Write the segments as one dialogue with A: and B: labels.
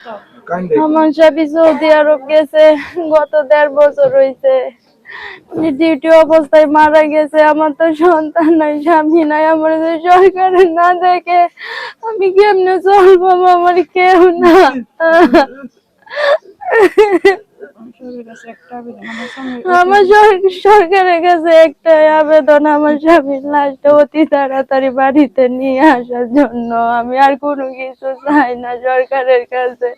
A: আমার স্বামী সৌদি আরব গেছে, গত 1.5 বছর হয়েছে। ডিউটি অবস্থায় মারা গেছে। আমার তো সন্তান নাই, স্বামী নাই। আমার সরকার না দেখে আমি কেমনে চলবো? আমার কেউ না। আমার সরকারের কাছে একটাই আবেদন, আমার স্বামীর লাশটা অতি তাড়াতাড়ি বাড়িতে নিয়ে আসার জন্য। আমি আর কোনো কিছু চাই না সরকারের কাছে।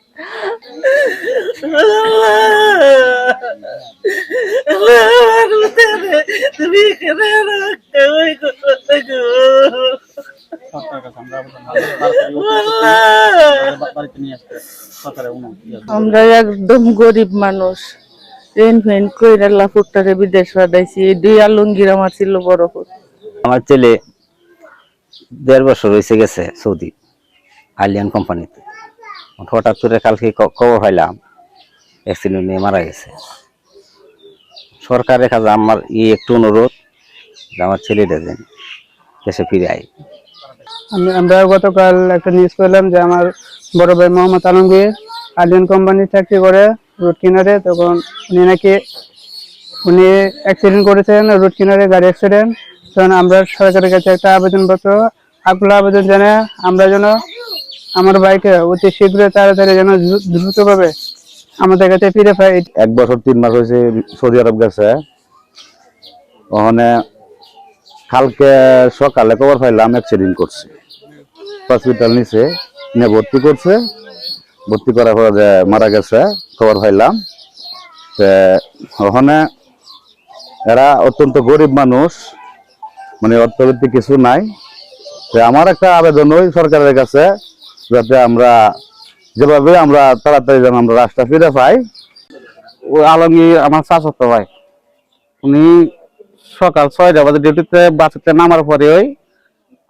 A: আমরা একদম গরিব মানুষ, ট্রেন ফেন কইরা লাফুটটারে বিদেশ পাঠাইছি। 2 আলমগীর আমার ছিল বড়।
B: আমার ছেলে 1.5 বছর হয়েছে গেছে সৌদি আলিয়ান কোম্পানিতে। হঠাৎ করে কালকে খবর পাইলাম অ্যাক্সিডেন্ট নিয়ে মারা গেছে। সরকারের কাছে আমার একটু অনুরোধ যে আমার ছেলেটা যেন দেশে ফিরে আয়।
C: আমরা গতকাল একটা নিউজ পেলাম যে আমার বড় ভাই মোহাম্মদ আলমগীর আলিয়ান কোম্পানি চাকরি করে রোড কিনারে। তখন উনি অ্যাক্সিডেন্ট করেছেন রোড কিনারে, গাড়ি অ্যাক্সিডেন্ট। তখন আমরা সরকারের কাছে একটা আবেদনপত্র আকুল আবেদন জানাই আমরা যেন আমার ভাইকে অতি শীঘ্র তাড়াতাড়ি যেন দ্রুতভাবে আমাদের কাছে ফিরে পাই।
D: 1 বছর 3 মাস হয়েছে সৌদি আরব গেছে। ওখানে কালকে সকালে খবর পাইলাম অ্যাক্সিডেন্ট করছে, হসপিটাল নিচে নিয়ে ভর্তি করছে। ভর্তি করার পরে মারা গেছে খবর পাইলাম। ওখানে এরা অত্যন্ত গরিব মানুষ, মানে অর্থনৈতিক কিছু নাই। আমার একটা আবেদন ওই সরকারের কাছে যাতে আমরা যেভাবে আমরা তাড়াতাড়ি যেন আমরা রাস্তা ফিরে পাই।
C: ও আলমগীর আমার চাচাতো ভাই, উনি সকাল 6টা বাজে ডিউটিতে বাসেতে নামার পরে ওই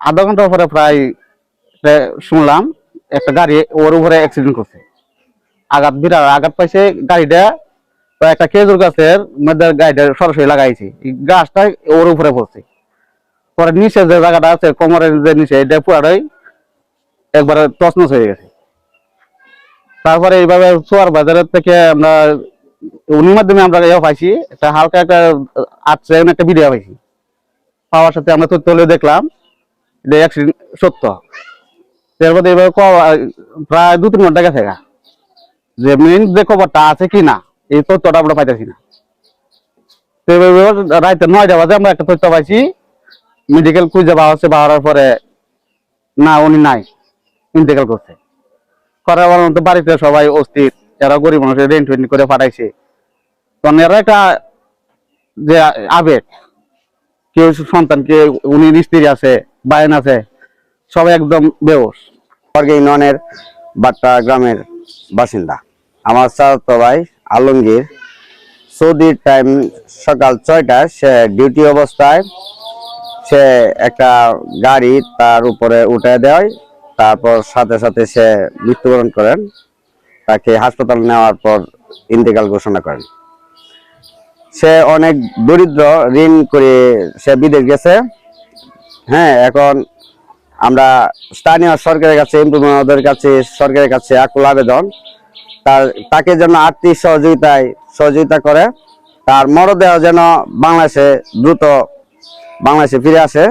C: আধা ঘন্টা পরে প্রায় শুনলাম একটা গাড়ি ওর উপরে অ্যাক্সিডেন্ট করছে। বিরাট আঘাত পাইছে গাড়িটা। একটা খেজুর গাছের মধ্যে গাড়িটা সরাসরি লাগাইছে, গাছটা ওর উপরে পড়ছে। পরে নিচে যে জায়গাটা আছে কোমরের যে নিচে, এটা পুরাটাই একবারে তছনছ হয়ে গেছে। তারপরে এইভাবে চোয়ার বাজারের থেকে আমরা উনির মাধ্যমে আমরা পাইছি একটা হালকা একটা একটা ভিডিও পাইছি। পাওয়ার সাথে আমরা তথ্য দেখলাম এটা অ্যাক্সিডেন্ট সত্য। এরপর এইভাবে প্রায় 2-3 ঘন্টা গেছে যে মেইন যে খবরটা আছে কিনা এই তথ্যটা আমরা পাইতেছি না। রাতে 9টা বাজে আমরা একটা তথ্য পাইছি, মেডিকেল খুঁজে পাওয়া হচ্ছে। পাওয়ার পরে না, উনি নাই, ইন্তেকাল করছে। করার মতো বাড়িতে সবাই অস্থির, যারা গরিব মানুষের রেন্ট ফেন্ট করে পাঠাইছে। তখন এরা একটা যে আবেগ, কেউ সন্তানকে, উনি স্ত্রী আছে, বাইন আছে, সবাই একদম বেহোশ।
B: ইউনিয়নের বাট্টা গ্রামের বাসিন্দা আমার চাচাতো ভাই আলমগীর সৌদির টাইম সকাল 6টায় সে ডিউটি অবস্থায় সে একটা গাড়ি তার উপরে উঠে দেয়। তারপর সাথে সাথে সে মৃত্যুবরণ করেন। তাকে হাসপাতাল নেওয়ার পর ইন্তেকাল ঘোষণা করেন। সে অনেক দরিদ্র, ঋণ করে সে বিদেশ গেছে। হ্যাঁ, এখন আমরা স্থানীয় সরকারের কাছে, এমপি মহোদয়ের কাছে, সরকারের কাছে আকুল আবেদন তাকে যেন আর্থিক সহযোগিতা করে, তার মরদেহ যেন দ্রুত বাংলাদেশে ফিরে আসে।